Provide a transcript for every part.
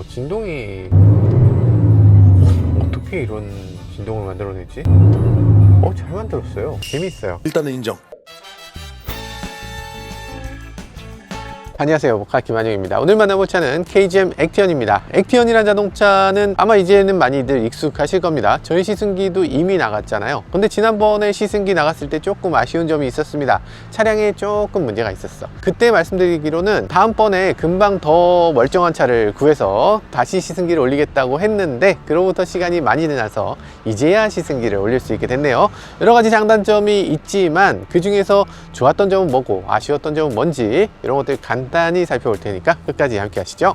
진동이 어떻게 이런 진동을 만들어내지? 잘 만들었어요. 재미있어요. 일단은 인정. 안녕하세요, 모카 김한영입니다. 오늘 만나볼 차는 KGM 액티언입니다. 액티언이라는 자동차는 아마 이제는 많이들 익숙하실 겁니다. 저희 시승기도 이미 나갔잖아요. 근데 지난번에 시승기 나갔을 때 조금 아쉬운 점이 있었습니다. 차량에 조금 문제가 있었어. 그때 말씀드리기로는 다음번에 금방 더 멀쩡한 차를 구해서 다시 시승기를 올리겠다고 했는데, 그로부터 시간이 많이 지나서 이제야 시승기를 올릴 수 있게 됐네요. 여러 가지 장단점이 있지만 그 중에서 좋았던 점은 뭐고 아쉬웠던 점은 뭔지, 이런 것들 간단히 살펴볼 테니까 끝까지 함께 하시죠.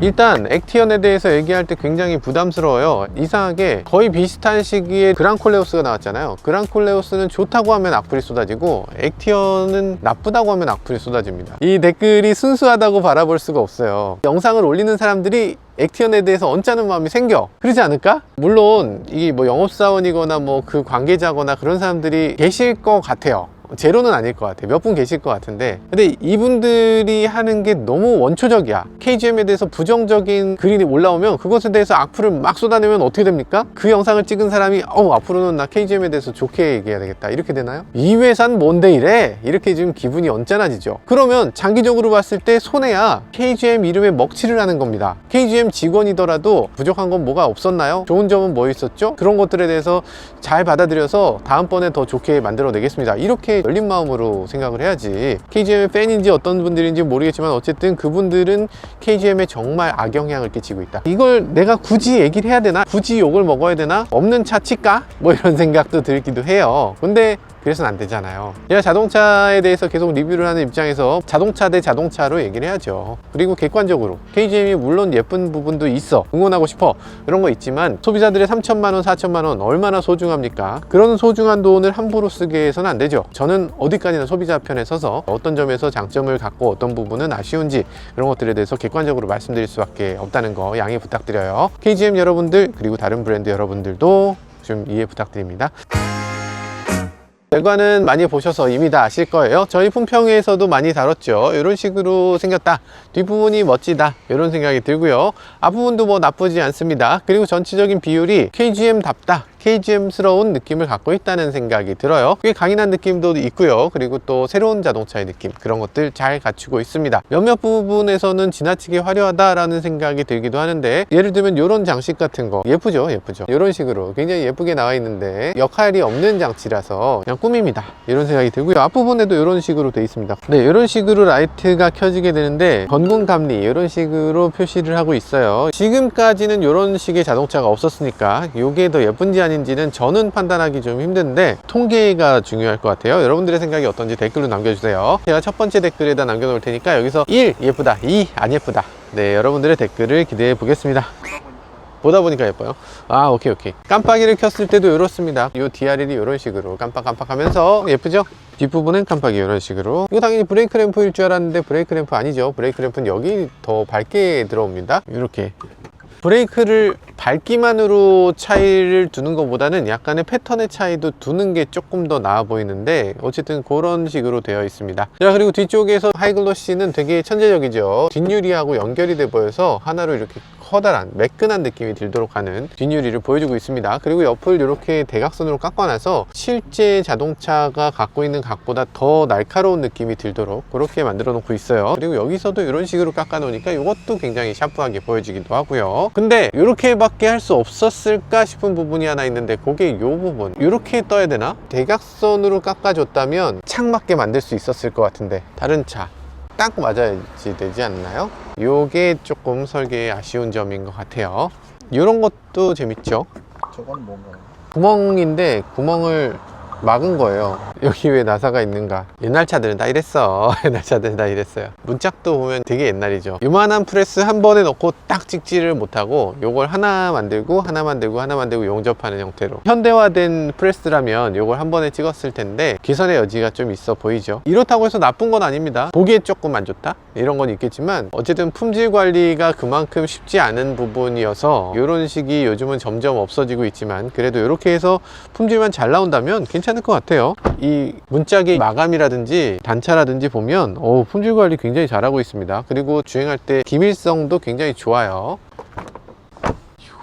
일단 액티언에 대해서 얘기할 때 굉장히 부담스러워요. 이상하게 거의 비슷한 시기에 그랑콜레오스가 나왔잖아요. 그랑콜레오스는 좋다고 하면 악플이 쏟아지고 액티언은 나쁘다고 하면 악플이 쏟아집니다. 이 댓글이 순수하다고 바라볼 수가 없어요. 영상을 올리는 사람들이 액티언에 대해서 언짢은 마음이 생겨. 그러지 않을까? 물론 이게 뭐 영업사원이거나 뭐 그 관계자거나 그런 사람들이 계실 것 같아요. 제로는 아닐 것 같아요. 몇 분 계실 것 같은데, 근데 이분들이 하는 게 너무 원초적이야. KGM에 대해서 부정적인 글이 올라오면 그것에 대해서 악플을 막 쏟아내면 어떻게 됩니까? 그 영상을 찍은 사람이 앞으로는 나 KGM에 대해서 좋게 얘기해야 되겠다, 이렇게 되나요? 이 회사는 뭔데 이래? 이렇게 좀 기분이 언짢아지죠. 그러면 장기적으로 봤을 때 손해야. KGM 이름에 먹칠을 하는 겁니다. KGM 직원이더라도 부족한 건 뭐가 없었나요? 좋은 점은 뭐 있었죠? 그런 것들에 대해서 잘 받아들여서 다음번에 더 좋게 만들어내겠습니다, 이렇게 열린 마음으로 생각을 해야지. KGM의 팬인지 어떤 분들인지 모르겠지만 어쨌든 그분들은 KGM에 정말 악영향을 끼치고 있다. 이걸 내가 굳이 얘기를 해야 되나? 굳이 욕을 먹어야 되나? 없는 차 칠까? 뭐 이런 생각도 들기도 해요. 근데 그래서는 안 되잖아요. 제가 자동차에 대해서 계속 리뷰를 하는 입장에서 자동차 대 자동차로 얘기를 해야죠. 그리고 객관적으로 KGM이 물론 예쁜 부분도 있어, 응원하고 싶어, 이런 거 있지만 소비자들의 3천만 원, 4천만 원 얼마나 소중합니까? 그런 소중한 돈을 함부로 쓰게 해서는 안 되죠. 저는 어디까지나 소비자 편에 서서 어떤 점에서 장점을 갖고 어떤 부분은 아쉬운지, 그런 것들에 대해서 객관적으로 말씀드릴 수밖에 없다는 거 양해 부탁드려요. KGM 여러분들, 그리고 다른 브랜드 여러분들도 좀 이해 부탁드립니다. 외관은 많이 보셔서 이미 다 아실 거예요. 저희 품평회에서도 많이 다뤘죠. 이런 식으로 생겼다, 뒷부분이 멋지다, 이런 생각이 들고요. 앞부분도 뭐 나쁘지 않습니다. 그리고 전체적인 비율이 KGM답다, KGM스러운 느낌을 갖고 있다는 생각이 들어요. 꽤 강인한 느낌도 있고요. 그리고 또 새로운 자동차의 느낌, 그런 것들 잘 갖추고 있습니다. 몇몇 부분에서는 지나치게 화려하다라는 생각이 들기도 하는데, 예를 들면 이런 장식 같은 거 예쁘죠? 예쁘죠? 이런 식으로 굉장히 예쁘게 나와 있는데 역할이 없는 장치라서 그냥 꾸밉니다, 이런 생각이 들고요. 앞부분에도 이런 식으로 되어 있습니다. 네, 이런 식으로 라이트가 켜지게 되는데 건궁감리, 이런 식으로 표시를 하고 있어요. 지금까지는 이런 식의 자동차가 없었으니까 이게 더 예쁜지 아닌지는 저는 판단하기 좀 힘든데 통계가 중요할 것 같아요. 여러분들의 생각이 어떤지 댓글로 남겨주세요. 제가 첫 번째 댓글에다 남겨놓을 테니까 여기서 1 예쁘다, 2 안 예쁘다, 네, 여러분들의 댓글을 기대해 보겠습니다. 보다 보니까 예뻐요. 오케이. 깜빡이를 켰을 때도 이렇습니다. 이 DRL이 이런 식으로 깜빡깜빡 하면서 예쁘죠? 뒷부분은 깜빡이 이런 식으로. 이거 당연히 브레이크 램프일 줄 알았는데 브레이크 램프 아니죠. 브레이크 램프는 여기 더 밝게 들어옵니다. 이렇게 브레이크를 밝기만으로 차이를 두는 것보다는 약간의 패턴의 차이도 두는 게 조금 더 나아 보이는데, 어쨌든 그런 식으로 되어 있습니다. 자, 그리고 뒤쪽에서 하이글로시는 되게 천재적이죠. 뒷유리하고 연결이 돼 보여서 하나로 이렇게 커다란 매끈한 느낌이 들도록 하는 뒷유리를 보여주고 있습니다. 그리고 옆을 이렇게 대각선으로 깎아놔서 실제 자동차가 갖고 있는 각보다 더 날카로운 느낌이 들도록 그렇게 만들어 놓고 있어요. 그리고 여기서도 이런 식으로 깎아 놓으니까 이것도 굉장히 샤프하게 보여지기도 하고요. 근데 이렇게밖에 할 수 없었을까 싶은 부분이 하나 있는데, 그게 이 부분 이렇게 떠야 되나? 대각선으로 깎아줬다면 창맞게 만들 수 있었을 것 같은데 다른 차 딱 맞아야지 되지 않나요? 요게 조금 설계에 아쉬운 점인 것 같아요. 이런 것도 재밌죠. 저건 뭔가요? 구멍인데 구멍을 막은 거예요. 여기 왜 나사가 있는가? 옛날 차들은 다 이랬어. 옛날 차들은 다 이랬어요. 문짝도 보면 되게 옛날이죠. 요만한 프레스 한 번에 넣고 딱 찍지를 못하고 요걸 하나 만들고 하나 만들고 하나 만들고 용접하는 형태로, 현대화된 프레스라면 요걸 한 번에 찍었을 텐데 개선의 여지가 좀 있어 보이죠. 이렇다고 해서 나쁜 건 아닙니다. 보기에 조금 안 좋다? 이런 건 있겠지만 어쨌든 품질 관리가 그만큼 쉽지 않은 부분이어서 이런 식이 요즘은 점점 없어지고 있지만 그래도 이렇게 해서 품질만 잘 나온다면 괜찮을 것 같아요. 이 문짝의 마감이라든지 단차라든지 보면 품질 관리 굉장히 잘하고 있습니다. 그리고 주행할 때 기밀성도 굉장히 좋아요.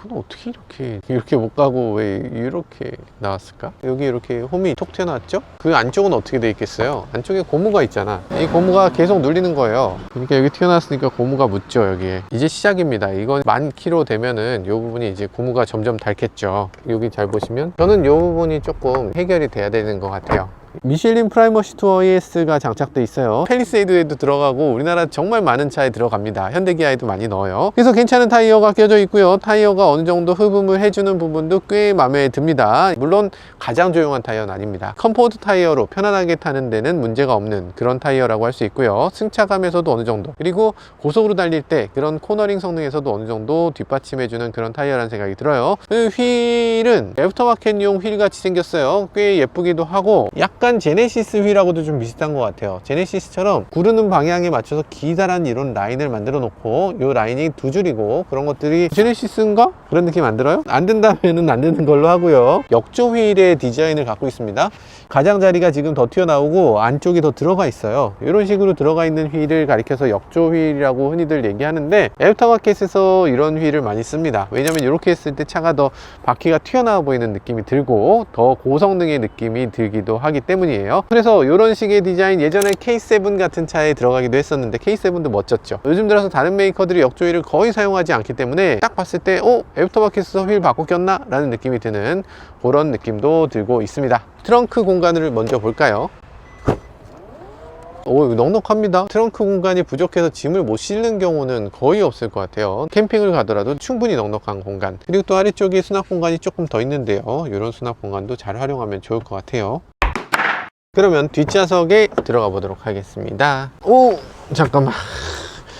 이건 어떻게 이렇게 못 가고 왜 이렇게 나왔을까? 여기 이렇게 홈이 톡 튀어나왔죠? 그 안쪽은 어떻게 돼 있겠어요? 안쪽에 고무가 있잖아. 이 고무가 계속 눌리는 거예요. 그러니까 여기 튀어나왔으니까 고무가 묻죠, 여기에. 이제 시작입니다. 이건 10,000km 되면은 이 부분이 이제 고무가 점점 닳겠죠. 여기 잘 보시면 저는 이 부분이 조금 해결이 돼야 되는 것 같아요. 미슐린 프라이머시 투어 ES가 장착돼 있어요. 팰리세이드에도 들어가고 우리나라 정말 많은 차에 들어갑니다. 현대기아에도 많이 넣어요. 그래서 괜찮은 타이어가 껴져 있고요. 타이어가 어느 정도 흡음을 해주는 부분도 꽤 마음에 듭니다. 물론 가장 조용한 타이어는 아닙니다. 컴포트 타이어로 편안하게 타는 데는 문제가 없는 그런 타이어라고 할 수 있고요. 승차감에서도 어느 정도, 그리고 고속으로 달릴 때 그런 코너링 성능에서도 어느 정도 뒷받침해주는 그런 타이어라는 생각이 들어요. 휠은 애프터마켓용 휠 같이 생겼어요. 꽤 예쁘기도 하고 약간 제네시스 휠하고도 좀 비슷한 것 같아요. 제네시스처럼 구르는 방향에 맞춰서 기다란 이런 라인을 만들어 놓고 이 라인이 두 줄이고 그런 것들이 제네시스인가? 그런 느낌 안 들어요? 안 된다면은 안 되는 걸로 하고요. 역조 휠의 디자인을 갖고 있습니다. 가장자리가 지금 더 튀어나오고 안쪽이 더 들어가 있어요. 이런 식으로 들어가 있는 휠을 가리켜서 역조 휠이라고 흔히들 얘기하는데 애프터마켓에서 이런 휠을 많이 씁니다. 왜냐면 이렇게 했을 때 차가 더 바퀴가 튀어나와 보이는 느낌이 들고 더 고성능의 느낌이 들기도 하기 때문이에요. 그래서 이런 식의 디자인, 예전에 K7 같은 차에 들어가기도 했었는데 K7도 멋졌죠. 요즘 들어서 다른 메이커들이 역조 휠을 거의 사용하지 않기 때문에 딱 봤을 때 애프터마켓에서 휠 바꿔 꼈나? 라는 느낌이 드는 그런 느낌도 들고 있습니다. 트렁크 공간을 먼저 볼까요? 넉넉합니다. 트렁크 공간이 부족해서 짐을 못 실는 경우는 거의 없을 것 같아요. 캠핑을 가더라도 충분히 넉넉한 공간. 그리고 또 아래쪽에 수납 공간이 조금 더 있는데요. 이런 수납 공간도 잘 활용하면 좋을 것 같아요. 그러면 뒷좌석에 들어가 보도록 하겠습니다. 잠깐만.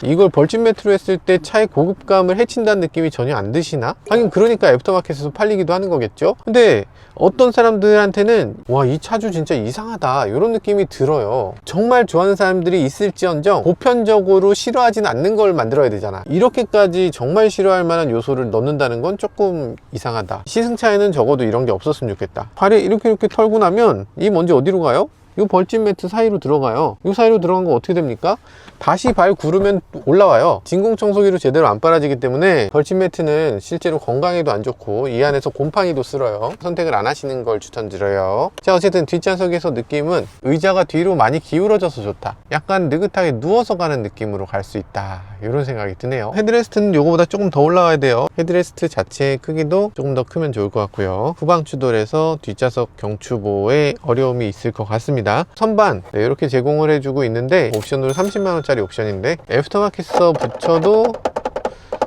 이걸 벌집 매트로 했을 때 차의 고급감을 해친다는 느낌이 전혀 안 드시나? 하긴 그러니까 애프터마켓에서 팔리기도 하는 거겠죠? 근데 어떤 사람들한테는 와, 이 차주 진짜 이상하다 이런 느낌이 들어요. 정말 좋아하는 사람들이 있을지언정 보편적으로 싫어하진 않는 걸 만들어야 되잖아. 이렇게까지 정말 싫어할 만한 요소를 넣는다는 건 조금 이상하다. 시승차에는 적어도 이런 게 없었으면 좋겠다. 발에 이렇게 털고 나면 이 먼지 어디로 가요? 이 벌집 매트 사이로 들어가요. 이 사이로 들어간 거 어떻게 됩니까? 다시 발 구르면 올라와요. 진공청소기로 제대로 안 빨아지기 때문에 벌집 매트는 실제로 건강에도 안 좋고 이 안에서 곰팡이도 쓸어요. 선택을 안 하시는 걸 추천드려요. 자, 어쨌든 뒷좌석에서 느낌은 의자가 뒤로 많이 기울어져서 좋다. 약간 느긋하게 누워서 가는 느낌으로 갈 수 있다. 이런 생각이 드네요. 헤드레스트는 이거보다 조금 더 올라와야 돼요. 헤드레스트 자체의 크기도 조금 더 크면 좋을 것 같고요. 후방 추돌에서 뒷좌석 경추보에 어려움이 있을 것 같습니다. 선반 이렇게 제공을 해주고 있는데 옵션으로 30만원짜리 옵션인데 애프터마켓에서 붙여도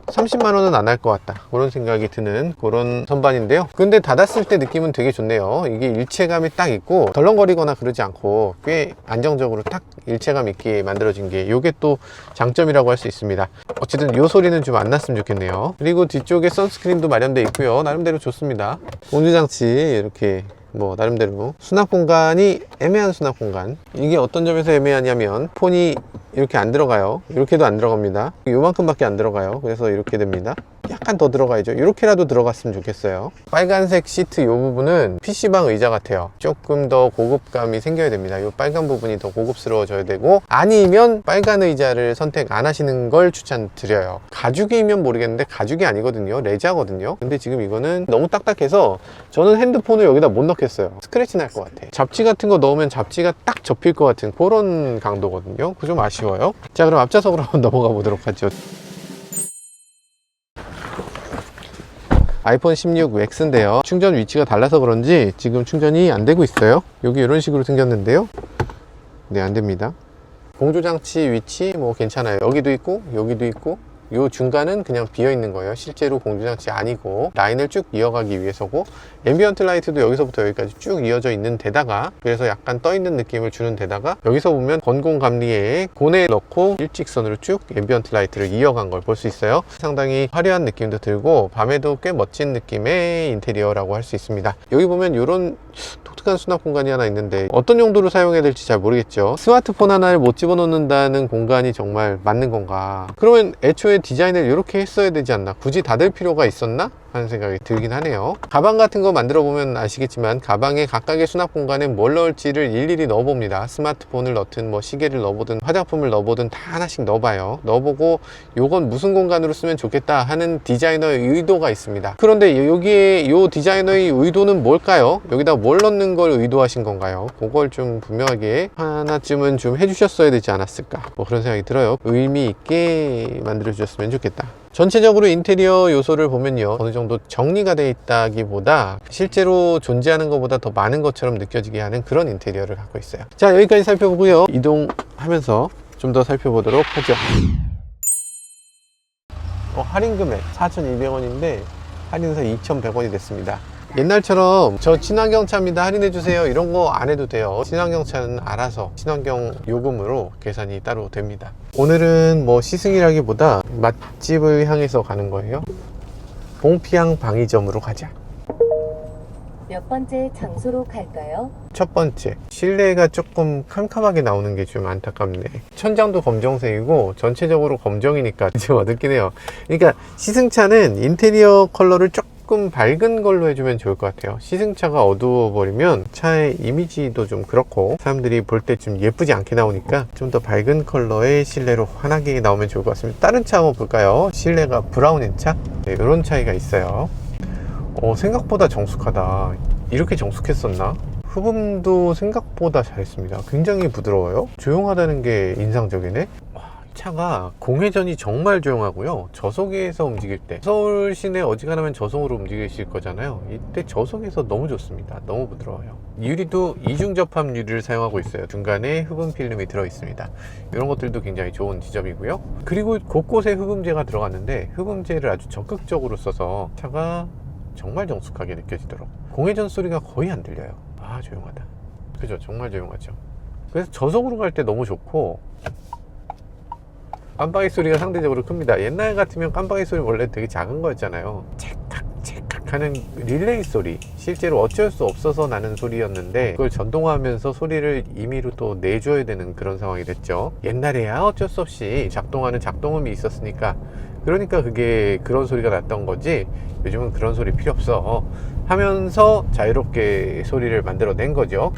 30만원은 안 할 것 같다, 그런 생각이 드는 그런 선반인데요. 근데 닫았을 때 느낌은 되게 좋네요. 이게 일체감이 딱 있고 덜렁거리거나 그러지 않고 꽤 안정적으로 딱 일체감 있게 만들어진 게 이게 또 장점이라고 할 수 있습니다. 어쨌든 이 소리는 좀 안 났으면 좋겠네요. 그리고 뒤쪽에 선스크린도 마련되어 있고요. 나름대로 좋습니다. 온수장치 이렇게 나름대로 수납 공간이 애매한 수납 공간. 이게 어떤 점에서 애매하냐면 폰이 이렇게 안 들어가요. 이렇게도 안 들어갑니다. 요만큼밖에 안 들어가요. 그래서 이렇게 됩니다. 약간 더 들어가야죠. 이렇게라도 들어갔으면 좋겠어요. 빨간색 시트 이 부분은 PC방 의자 같아요. 조금 더 고급감이 생겨야 됩니다. 이 빨간 부분이 더 고급스러워져야 되고, 아니면 빨간 의자를 선택 안 하시는 걸 추천드려요. 가죽이면 모르겠는데 가죽이 아니거든요. 레자거든요. 근데 지금 이거는 너무 딱딱해서 저는 핸드폰을 여기다 못 넣겠어요. 스크래치 날 것 같아. 잡지 같은 거 넣으면 잡지가 딱 접힐 것 같은 그런 강도거든요. 그거 좀 아쉬워요. 자, 그럼 앞좌석으로 한번 넘어가 보도록 하죠. 아이폰 16 X인데요. 충전 위치가 달라서 그런지 지금 충전이 안 되고 있어요. 여기 이런 식으로 생겼는데요. 네, 안 됩니다. 공조장치 위치 괜찮아요. 여기도 있고 여기도 있고 요 중간은 그냥 비어 있는 거예요. 실제로 공조장치 아니고 라인을 쭉 이어가기 위해서고, 앰비언트 라이트도 여기서부터 여기까지 쭉 이어져 있는 데다가, 그래서 약간 떠 있는 느낌을 주는 데다가, 여기서 보면 건공 감리에 고내 넣고 일직선으로 쭉 앰비언트 라이트를 이어간 걸 볼 수 있어요. 상당히 화려한 느낌도 들고 밤에도 꽤 멋진 느낌의 인테리어라고 할 수 있습니다. 여기 보면 이런 독특한 수납 공간이 하나 있는데 어떤 용도로 사용해야 될지 잘 모르겠죠. 스마트폰 하나를 못 집어넣는다는 공간이 정말 맞는 건가? 그러면 애초에 디자인을 이렇게 했어야 되지 않나? 굳이 닫을 필요가 있었나? 하는 생각이 들긴 하네요. 가방 같은 거 만들어 보면 아시겠지만 가방에 각각의 수납 공간에 뭘 넣을지를 일일이 넣어 봅니다. 스마트폰을 넣든 뭐 시계를 넣어보든 화장품을 넣어보든 다 하나씩 넣어봐요. 넣어보고 요건 무슨 공간으로 쓰면 좋겠다 하는 디자이너의 의도가 있습니다. 그런데 여기에 요 디자이너의 의도는 뭘까요? 여기다 뭘 넣는 걸 의도하신 건가요? 그걸 좀 분명하게 하나쯤은 좀 해주셨어야 되지 않았을까, 뭐 그런 생각이 들어요. 의미 있게 만들어 주셨으면 좋겠다. 전체적으로 인테리어 요소를 보면요, 어느 정도 정리가 되어 있다기보다 실제로 존재하는 것보다 더 많은 것처럼 느껴지게 하는 그런 인테리어를 갖고 있어요. 자, 여기까지 살펴보고요, 이동하면서 좀 더 살펴보도록 하죠. 할인 금액 4,200원인데 할인해서 2,100원이 됐습니다. 옛날처럼 저 친환경 차입니다 할인해 주세요 이런 거 안 해도 돼요. 친환경 차는 알아서 친환경 요금으로 계산이 따로 됩니다. 오늘은 뭐 시승이라기보다 맛집을 향해서 가는 거예요. 봉피향 방위점으로 가자. 몇 번째 장소로 갈까요? 첫 번째, 실내가 조금 캄캄하게 나오는 게 좀 안타깝네. 천장도 검정색이고 전체적으로 검정이니까 좀 어둡긴 해요. 그러니까 시승차는 인테리어 컬러를 조금 밝은 걸로 해주면 좋을 것 같아요. 시승차가 어두워 버리면 차의 이미지도 좀 그렇고 사람들이 볼 때 좀 예쁘지 않게 나오니까 좀 더 밝은 컬러의 실내로 환하게 나오면 좋을 것 같습니다. 다른 차 한번 볼까요? 실내가 브라운인 차? 네, 이런 차이가 있어요. 생각보다 정숙하다. 이렇게 정숙했었나? 흡음도 생각보다 잘했습니다. 굉장히 부드러워요. 조용하다는 게 인상적이네. 차가 공회전이 정말 조용하고요. 저속에서 움직일 때, 서울 시내 어지간하면 저속으로 움직이실 거잖아요. 이때 저속에서 너무 좋습니다. 너무 부드러워요. 유리도 이중 접합 유리를 사용하고 있어요. 중간에 흡음 필름이 들어 있습니다. 이런 것들도 굉장히 좋은 지점이고요. 그리고 곳곳에 흡음재가 들어갔는데 흡음재를 아주 적극적으로 써서 차가 정말 정숙하게 느껴지도록. 공회전 소리가 거의 안 들려요. 조용하다. 그죠? 정말 조용하죠. 그래서 저속으로 갈 때 너무 좋고, 깜빡이 소리가 상대적으로 큽니다. 옛날 같으면 깜빡이 소리 원래 되게 작은 거였잖아요. 찰칵 찰칵 하는 릴레이 소리, 실제로 어쩔 수 없어서 나는 소리였는데 그걸 전동화하면서 소리를 임의로 또 내줘야 되는 그런 상황이 됐죠. 옛날에야 어쩔 수 없이 작동하는 작동음이 있었으니까, 그러니까 그게 그런 소리가 났던 거지, 요즘은 그런 소리 필요 없어 하면서 자유롭게 소리를 만들어낸 거죠.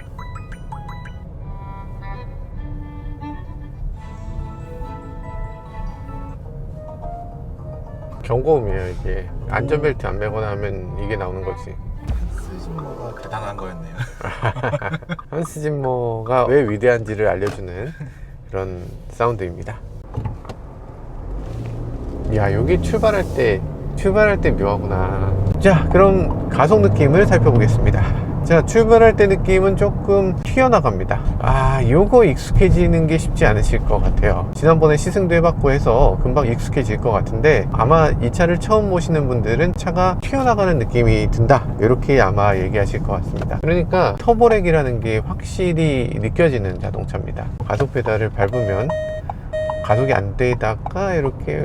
경고음이에요. 이게 안전벨트 안 매거나 하면 이게 나오는 거지. 한스 짐머가 대단한 거였네요. 한스 짐머가 왜 위대한지를 알려주는 그런 사운드입니다. 야, 여기 출발할 때 묘하구나. 자, 그럼 가속 느낌을 살펴보겠습니다. 자, 출발할 때 느낌은 조금 튀어나갑니다. 요거 익숙해지는 게 쉽지 않으실 것 같아요. 지난번에 시승도 해봤고 해서 금방 익숙해질 것 같은데, 아마 이 차를 처음 모시는 분들은 차가 튀어나가는 느낌이 든다, 이렇게 아마 얘기하실 것 같습니다. 그러니까 터보렉이라는 게 확실히 느껴지는 자동차입니다. 가속 페달을 밟으면 가속이 안 되다가 이렇게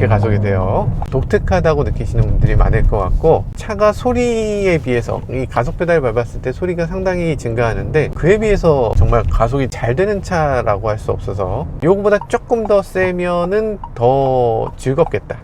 가속이 돼요. 독특하다고 느끼시는 분들이 많을 것 같고, 차가 소리에 비해서 이 가속 페달 밟았을 때 소리가 상당히 증가하는데 그에 비해서 정말 가속이 잘 되는 차라고 할 수 없어서 요거보다 조금 더 세면은 더 즐겁겠다.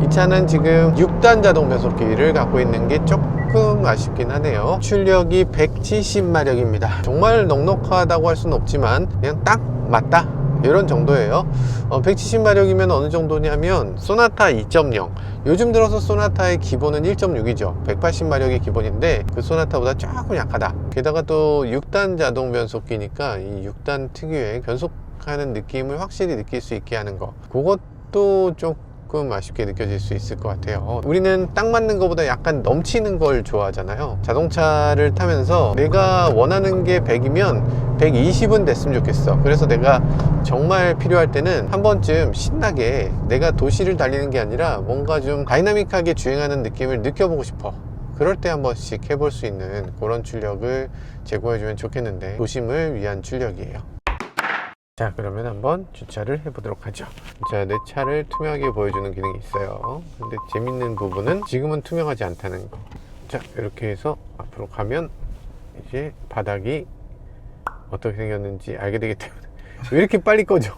이 차는 지금 6단 자동 변속기를 갖고 있는 게 조금 아쉽긴 하네요. 출력이 170마력입니다. 정말 넉넉하다고 할 수는 없지만 그냥 딱 맞다, 이런 정도예요. 170마력이면 어느 정도냐면 소나타 2.0, 요즘 들어서 소나타의 기본은 1.6이죠 180마력이 기본인데 그 소나타보다 조금 약하다. 게다가 또 6단 자동 변속기니까 이 6단 특유의 변속하는 느낌을 확실히 느낄 수 있게 하는 거, 그것도 조금 조금 아쉽게 느껴질 수 있을 것 같아요. 우리는 딱 맞는 것보다 약간 넘치는 걸 좋아하잖아요. 자동차를 타면서 내가 원하는 게 100이면 120은 됐으면 좋겠어. 그래서 내가 정말 필요할 때는 한 번쯤 신나게 내가 도시를 달리는 게 아니라 뭔가 좀 다이나믹하게 주행하는 느낌을 느껴보고 싶어. 그럴 때 한 번씩 해볼 수 있는 그런 출력을 제공해주면 좋겠는데, 도심을 위한 출력이에요. 자, 그러면 한번 주차를 해보도록 하죠. 자, 내 차를 투명하게 보여주는 기능이 있어요. 근데 재밌는 부분은 지금은 투명하지 않다는 거. 자, 이렇게 해서 앞으로 가면 이제 바닥이 어떻게 생겼는지 알게 되기 때문에. 왜 이렇게 빨리 꺼져?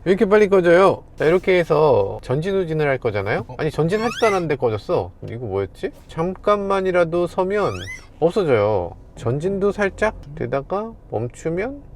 왜 이렇게 빨리 꺼져요? 자, 이렇게 해서 전진 후진을 할 거잖아요. 아니, 전진하지도 않았는데 꺼졌어. 이거 뭐였지? 잠깐만이라도 서면 없어져요. 전진도 살짝 되다가 멈추면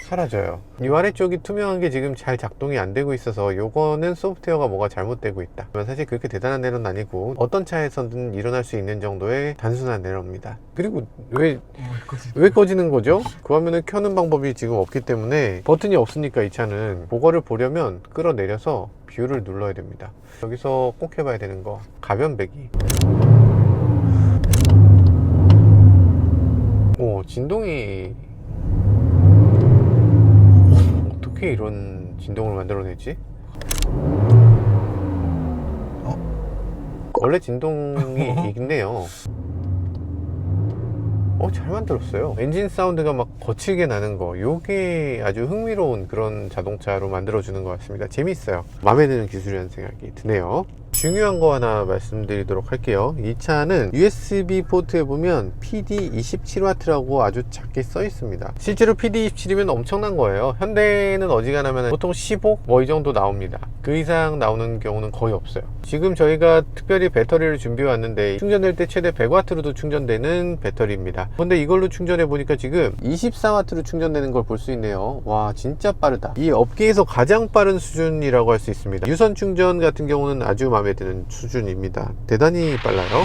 사라져요. 이 아래쪽이 투명한 게 지금 잘 작동이 안 되고 있어서 요거는 소프트웨어가 뭐가 잘못되고 있다. 사실 그렇게 대단한 에러는 아니고 어떤 차에서든 일어날 수 있는 정도의 단순한 에러입니다. 그리고 왜 꺼지는 거죠? 그 화면을 켜는 방법이 지금 없기 때문에, 버튼이 없으니까 이 차는 그거를 보려면 끌어내려서 뷰를 눌러야 됩니다. 여기서 꼭 해봐야 되는 거, 가변 배기. 오, 진동이 어떻게 이런 진동을 만들어내지? 원래 진동이 있네요. 잘 만들었어요. 엔진 사운드가 막 거칠게 나는 거, 요게 아주 흥미로운 그런 자동차로 만들어주는 것 같습니다. 재밌어요. 마음에 드는 기술이라는 생각이 드네요. 중요한 거 하나 말씀드리도록 할게요. 이 차는 USB 포트에 보면 PD27W라고 아주 작게 써 있습니다. 실제로 PD27이면 엄청난 거예요. 현대는 어지간하면 보통 15? 뭐 이 정도 나옵니다. 그 이상 나오는 경우는 거의 없어요. 지금 저희가 특별히 배터리를 준비해 왔는데, 충전될 때 최대 100W로도 충전되는 배터리입니다. 근데 이걸로 충전해 보니까 지금 24W로 충전되는 걸 볼 수 있네요. 와, 진짜 빠르다. 이 업계에서 가장 빠른 수준이라고 할 수 있습니다. 유선 충전 같은 경우는 아주 마음에 드는 수준입니다. 대단히 빨라요.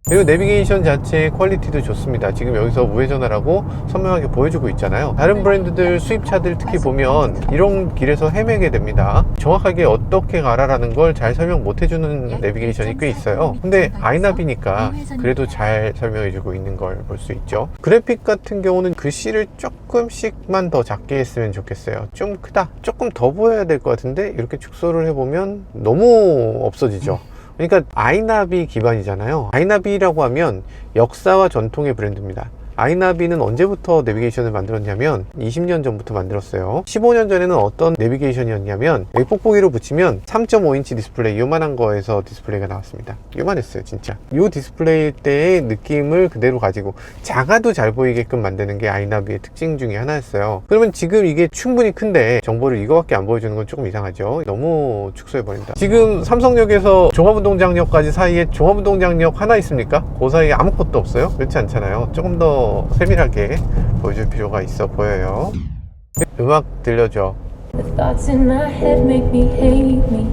그리고 내비게이션 자체의 퀄리티도 좋습니다. 지금 여기서 우회전하라고 선명하게 보여주고 있잖아요. 다른 브랜드들 수입차들 특히 보면 이런 길에서 헤매게 됩니다. 정확하게 어떻게 가라라는 걸 잘 설명 못 해주는 내비게이션이 꽤 있어요. 근데 아이나비니까 그래도 잘 설명해주고 있는 걸 볼 수 있죠. 그래픽 같은 경우는 글씨를 조금씩만 더 작게 했으면 좋겠어요. 좀 크다, 조금 더 보여야 될 것 같은데, 이렇게 축소를 해보면 너무 없어지죠. 그러니까 아이나비 기반이잖아요. 아이나비라고 하면 역사와 전통의 브랜드입니다. 아이나비는 언제부터 내비게이션을 만들었냐면 20년 전부터 만들었어요. 15년 전에는 어떤 내비게이션이었냐면, 여기 뽁뽁이로 붙이면 3.5인치 디스플레이, 요만한 거에서 디스플레이가 나왔습니다. 요만했어요, 진짜. 요 디스플레이 때의 느낌을 그대로 가지고 작아도 잘 보이게끔 만드는 게 아이나비의 특징 중에 하나였어요. 그러면 지금 이게 충분히 큰데 정보를 이거밖에 안 보여주는 건 조금 이상하죠. 너무 축소해버린다. 지금 삼성역에서 종합운동장역까지 사이에 종합운동장역 하나 있습니까? 그 사이에 아무것도 없어요? 그렇지 않잖아요. 조금 더 세밀하게 보여줄 필요가 있어 보여요. 음악 들려줘. The thoughts in my head make me hate me.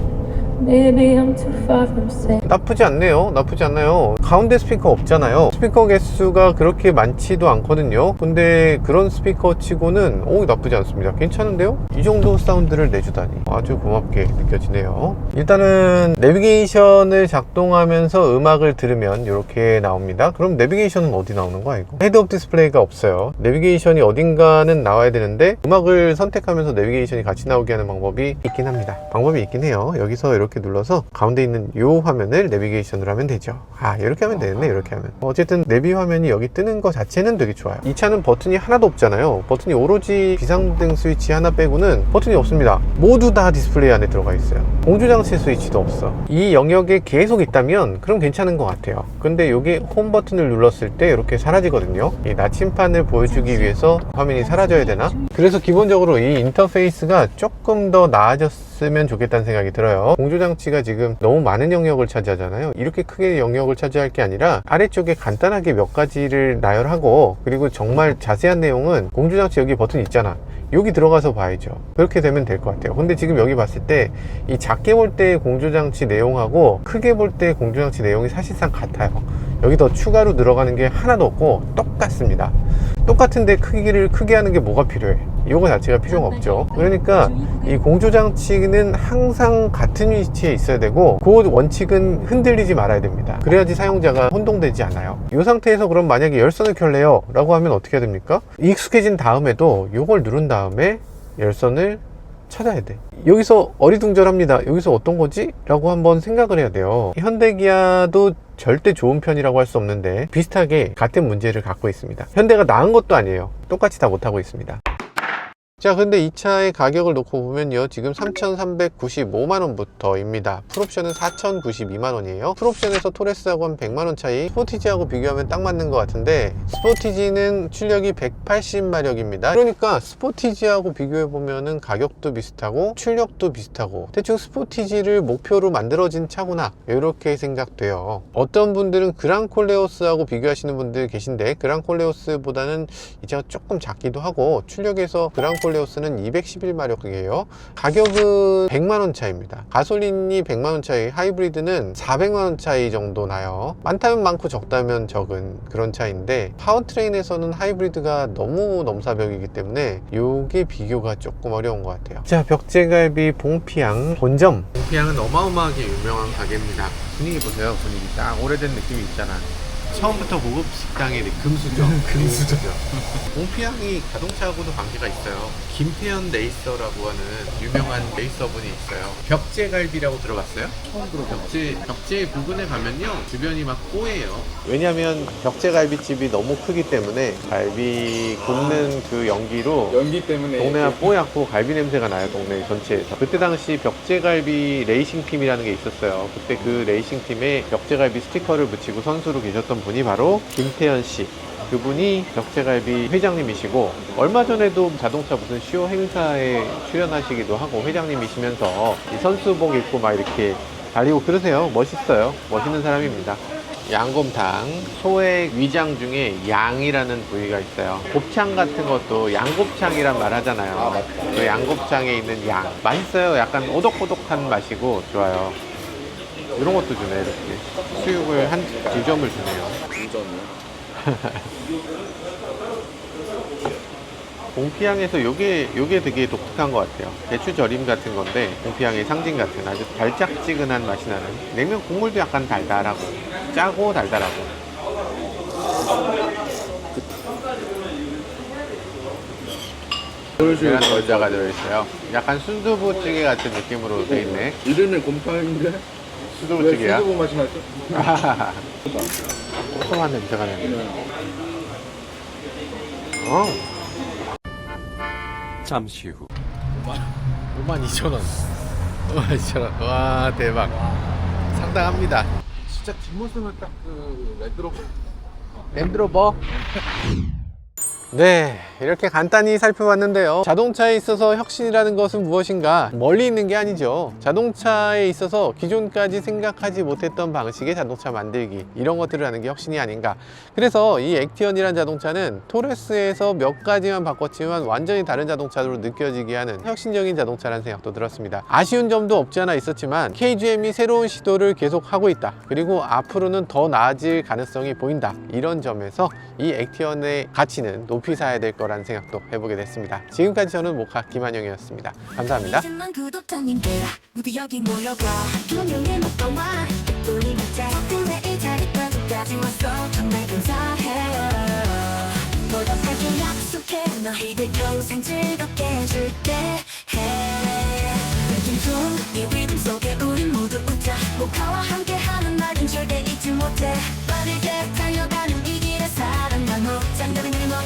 Maybe I'm too far from safe. 나쁘지 않네요. 나쁘지 않나요? 가운데 스피커 없잖아요. 스피커 개수가 그렇게 많지도 않거든요. 근데 그런 스피커 치고는 나쁘지 않습니다. 괜찮은데요? 이 정도 사운드를 내주다니 아주 고맙게 느껴지네요. 일단은 내비게이션을 작동하면서 음악을 들으면 이렇게 나옵니다. 그럼 내비게이션은 어디 나오는 거야 이거? 헤드업 디스플레이가 없어요. 내비게이션이 어딘가는 나와야 되는데, 음악을 선택하면서 내비게이션이 같이 나오게 하는 방법이 있긴 합니다. 방법이 있긴 해요. 여기서 이렇게 눌러서 가운데 있는 요 화면을 내비게이션으로 하면 되죠. 이렇게 하면 되겠네. 이렇게 하면 어쨌든 내비 화면이 여기 뜨는 거 자체는 되게 좋아요. 이 차는 버튼이 하나도 없잖아요. 버튼이 오로지 비상등 스위치 하나 빼고는 버튼이 없습니다. 모두 다 디스플레이 안에 들어가 있어요. 공조장치 스위치도 없어. 이 영역에 계속 있다면 그럼 괜찮은 것 같아요. 근데 여기 홈 버튼을 눌렀을 때 이렇게 사라지거든요. 이 나침판을 보여주기 위해서 화면이 사라져야 되나? 그래서 기본적으로 이 인터페이스가 조금 더 나아졌으면 좋겠다는 생각이 들어요. 공조장치가 지금 너무 많은 영역을 차지하잖아요. 이렇게 크게 영역을 차지할 게 아니라 아래쪽에 간단하게 몇 가지를 나열하고, 그리고 정말 자세한 내용은 공조장치 여기 버튼 있잖아, 여기 들어가서 봐야죠. 그렇게 되면 될 것 같아요. 근데 지금 여기 봤을 때 이 작게 볼 때 공조장치 내용하고 크게 볼 때 공조장치 내용이 사실상 같아요. 여기 더 추가로 들어가는 게 하나도 없고 똑같습니다. 똑같은데 크기를 크게 하는 게 뭐가 필요해? 이거 자체가 필요가 없죠. 그러니까 이 공조장치는 항상 같은 위치에 있어야 되고 그 원칙은 흔들리지 말아야 됩니다. 그래야지 사용자가 혼동되지 않아요. 이 상태에서 그럼 만약에 열선을 켤래요 라고 하면 어떻게 해야 됩니까? 익숙해진 다음에도 이걸 누른 다음에 열선을 찾아야 돼. 여기서 어리둥절합니다. 여기서 어떤 거지? 라고 한번 생각을 해야 돼요. 현대기아도 절대 좋은 편이라고 할 수 없는데 비슷하게 같은 문제를 갖고 있습니다. 현대가 나은 것도 아니에요. 똑같이 다 못하고 있습니다. 자, 근데 이 차의 가격을 놓고 보면요, 지금 3,395만원부터입니다. 풀옵션은 4,092만원이에요 풀옵션에서 토레스하고 한 100만원 차이. 스포티지하고 비교하면 딱 맞는 것 같은데 스포티지는 출력이 180마력입니다 그러니까 스포티지하고 비교해보면은 가격도 비슷하고 출력도 비슷하고 대충 스포티지를 목표로 만들어진 차구나 이렇게 생각돼요. 어떤 분들은 그랑콜레오스하고 비교하시는 분들 계신데 그랑콜레오스보다는 이 차가 조금 작기도 하고 출력에서 그랑콜레오스는 211마력이에요 가격은 100만원 차이입니다. 가솔린이 100만원 차이, 하이브리드는 400만원 차이 정도 나요. 많다면 많고 적다면 적은 그런 차이인데 파워트레인에서는 하이브리드가 너무 넘사벽이기 때문에 요게 비교가 조금 어려운 것 같아요. 자, 벽제갈비 봉피앙 본점. 봉피앙은 어마어마하게 유명한 가게입니다. 분위기 보세요. 분위기 딱 오래된 느낌이 있잖아. 처음부터 고급 식당의 금수저. 금수저. 봉피앙이 자동차하고도 관계가 있어요. 김태현 레이서라고 하는 유명한 레이서분이 있어요. 벽제갈비라고 들어봤어요? 처음 들어봤어요. 벽제 부근에 가면요, 주변이 막 꼬예요. 왜냐면 벽제갈비집이 너무 크기 때문에 갈비 굽는 그 연기로 연기 때문에 동네가 뽀얗고 갈비 냄새가 나요, 동네 전체에서. 그때 당시 벽제갈비 레이싱팀이라는 게 있었어요. 그때 그 레이싱팀에 벽제갈비 스티커를 붙이고 선수로 계셨던 분이 바로 김태현 씨. 그분이 벽제갈비 회장님이시고 얼마 전에도 자동차 무슨 쇼 행사에 출연하시기도 하고 회장님이시면서 이 선수복 입고 막 이렇게 달리고 그러세요. 멋있어요. 멋있는 사람입니다. 양곰탕, 소의 위장 중에 양이라는 부위가 있어요. 곱창 같은 것도 양곱창이란 말 하잖아요. 그 양곱창에 있는 양 맛있어요. 약간 오독오독한 맛이고 좋아요. 이런 것도 주네. 이렇게 수육을 한 2점을 주네요. 2점이요? 봉피앙에서 요게 되게 독특한 것 같아요. 배추절임 같은 건데 봉피앙의 상징 같은 아주 달짝지근한 맛이 나는, 냉면 국물도 약간 달달하고 짜고 달달하고. 계란 걸자가 들어있어요. 약간 순두부찌개 같은 느낌으로 돼 있네. 이름이 곰탕인데 순두부찌개야? 순두부 맛이 나죠? 고소한 냄새가 나네. 잠시 후 52,000원. 52,000원. 와, 대박. 상당합니다. 진짜 뒷모습은 딱 그 랜드로버. 랜드로버? 네, 이렇게 간단히 살펴봤는데요. 자동차에 있어서 혁신이라는 것은 무엇인가? 멀리 있는 게 아니죠. 자동차에 있어서 기존까지 생각하지 못했던 방식의 자동차 만들기, 이런 것들을 하는 게 혁신이 아닌가. 그래서 이 액티언이라는 자동차는 토레스에서 몇 가지만 바꿨지만 완전히 다른 자동차로 느껴지게 하는 혁신적인 자동차라는 생각도 들었습니다. 아쉬운 점도 없지 않아 있었지만 KGM이 새로운 시도를 계속 하고 있다. 그리고 앞으로는 더 나아질 가능성이 보인다. 이런 점에서 이 액티언의 가치는 높이 사야 될 거라는 생각도 해보게 됐습니다. 지금까지 저는 모카 김한영이었습니다. 감사합니다. 구독자님들 모두 여기 모여봐. 두 명의 목표와 우리 각자 때문에 이 자리가 끝까지 왔어. 정말 감사해. 보답할게 약속해. 너희들 평생 즐겁게 해줄게. 해. 이 리듬 속에 우린 모두 웃자. 모카와 함께